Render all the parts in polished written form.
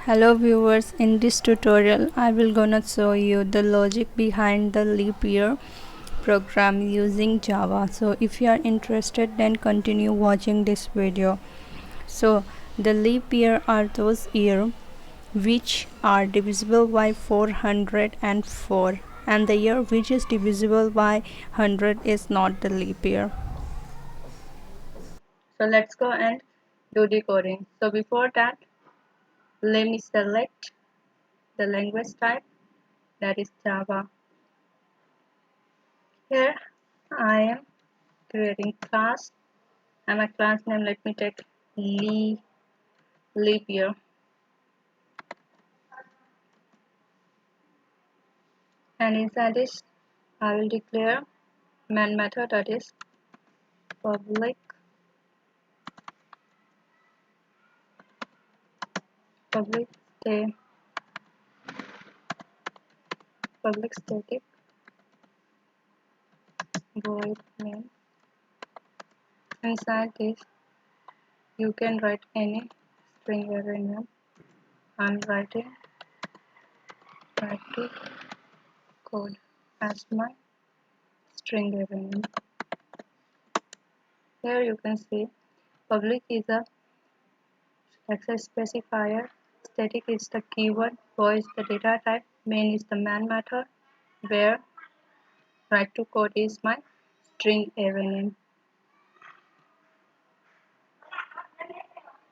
Hello viewers, in this tutorial I will gonna show you the logic behind the leap year program using Java. So if you are interested, then continue watching this video. So the leap year are those years which are divisible by 404, and the year which is divisible by 100 is not the leap year. So let's go and do the coding. So before that, let me select the language type, that is Java. Here I am creating class, and my class name, let me take leap year, and inside this I will declare main method, that is public public stay public static void main. Inside this you can write any string array name. I'm writing try to code as my string array name. Here you can see public is a access specifier, static is the keyword, void is the data type, main is the main method, where write to code is my string array name.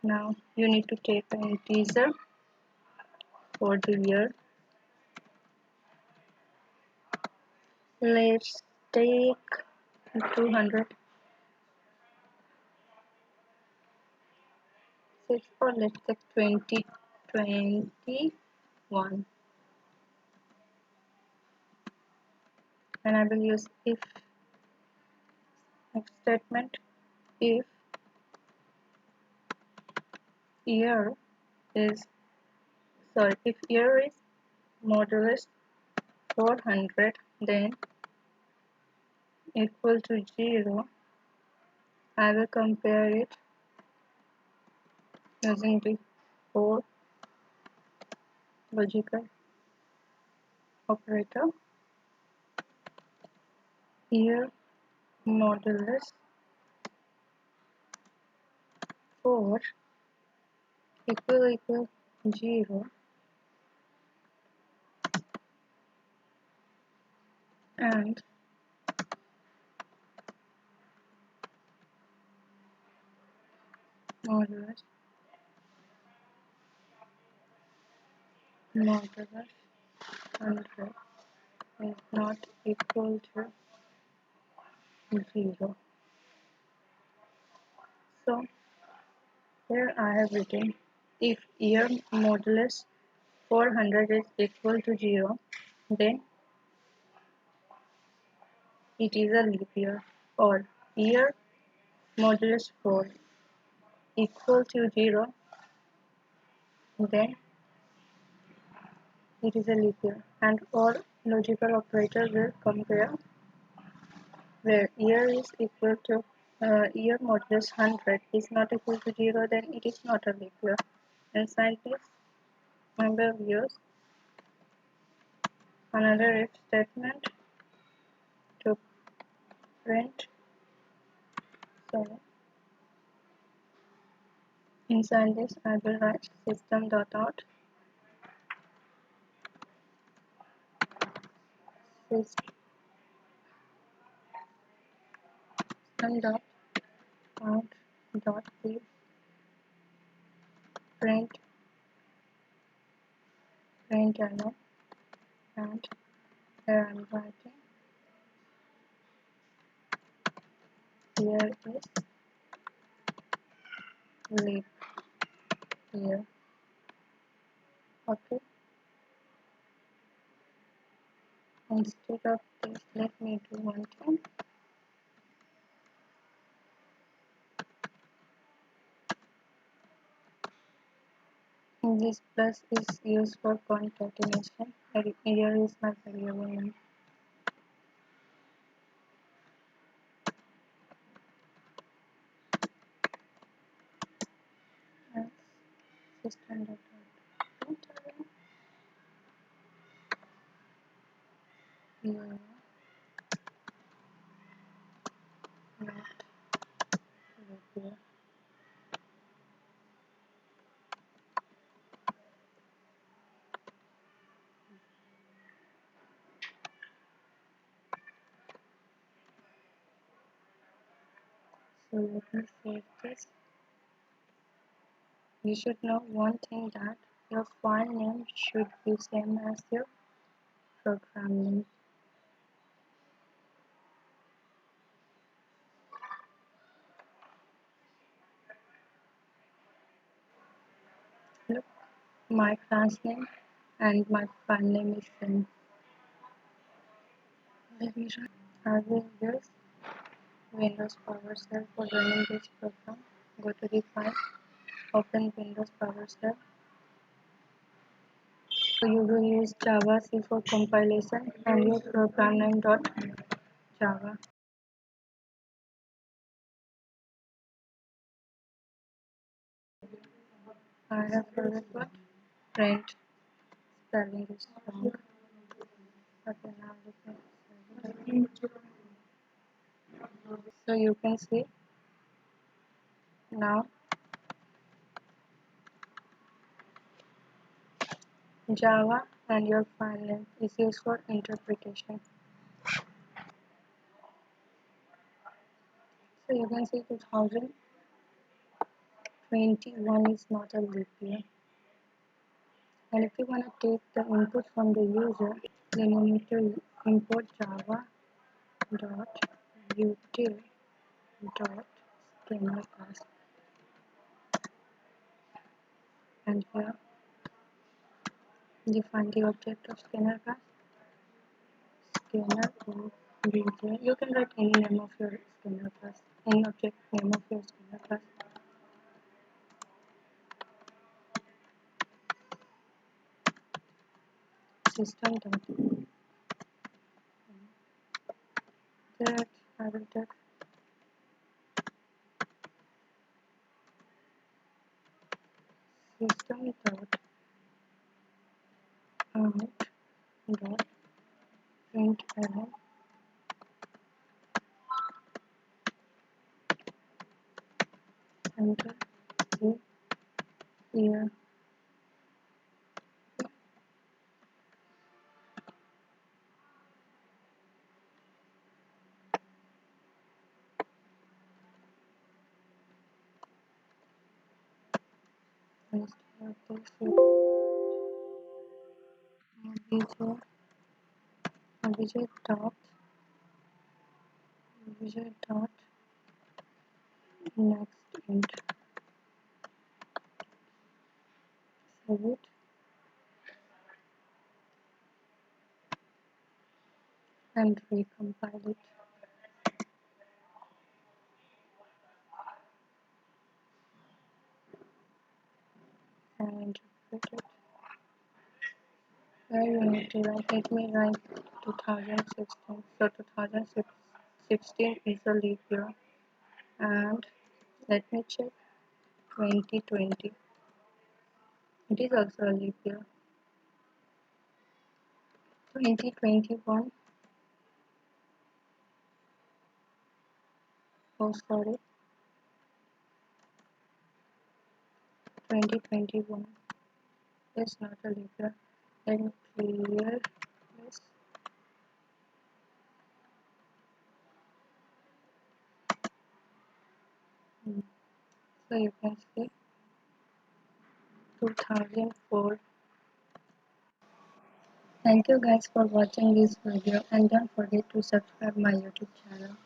Now you need to take an integer for the year. Let's take 200. Or let's take 2021, and I will use if statement. If year is if year is modulus 400, then equal to 0, I will compare it using the for logical operator. Year modulus 4 equal 0, and modulus 100 is not equal to 0. So here I have written if year modulus 400 is equal to 0, then it is a leap year, or year modulus 4 equal to 0, then it is a leap year, and all logical operators will compare where year is equal to year modulus 100 is not equal to 0, then it is not a leap year. And scientists member use another if statement to print. So inside this I will write system.out system.out.print println, and here I'm writing here is leap year. Okay, instead of this, let me do one thing. This plus is used for concatenation. Here is my variable name. System.out. You not repair. So let me save this. You should know one thing, that your file name should be same as your program name. Look, my class name and my file name is same. Let me try. I will use Windows PowerShell for running this program. Go to the file, open Windows PowerShell. So you will use Java C for compilation and your program name dot Java. I have forgot what print spelling is wrong. Okay, now let me. So you can see now Java and your file name is used for interpretation. So you can see 2021 is not a leap year. And if you want to take the input from the user, then you need to import java dot util dot scanner class. And here define the object of scanner class. Scanner user. You can write any name of your scanner class, any object name of your scanner class. System dot that I will take system dot out dot println enter the year. Instead of this, obj dot next int. Save it and recompile it. And interpret it. Where you need to write, let me write 2016. So 2016 is a leap year. And let me check 2020. It is also a leap year. 2021. Oh, sorry. 2021 is not a leap year. Let me clear this. So you can see 2004. Thank you guys for watching this video, and don't forget to subscribe my YouTube channel.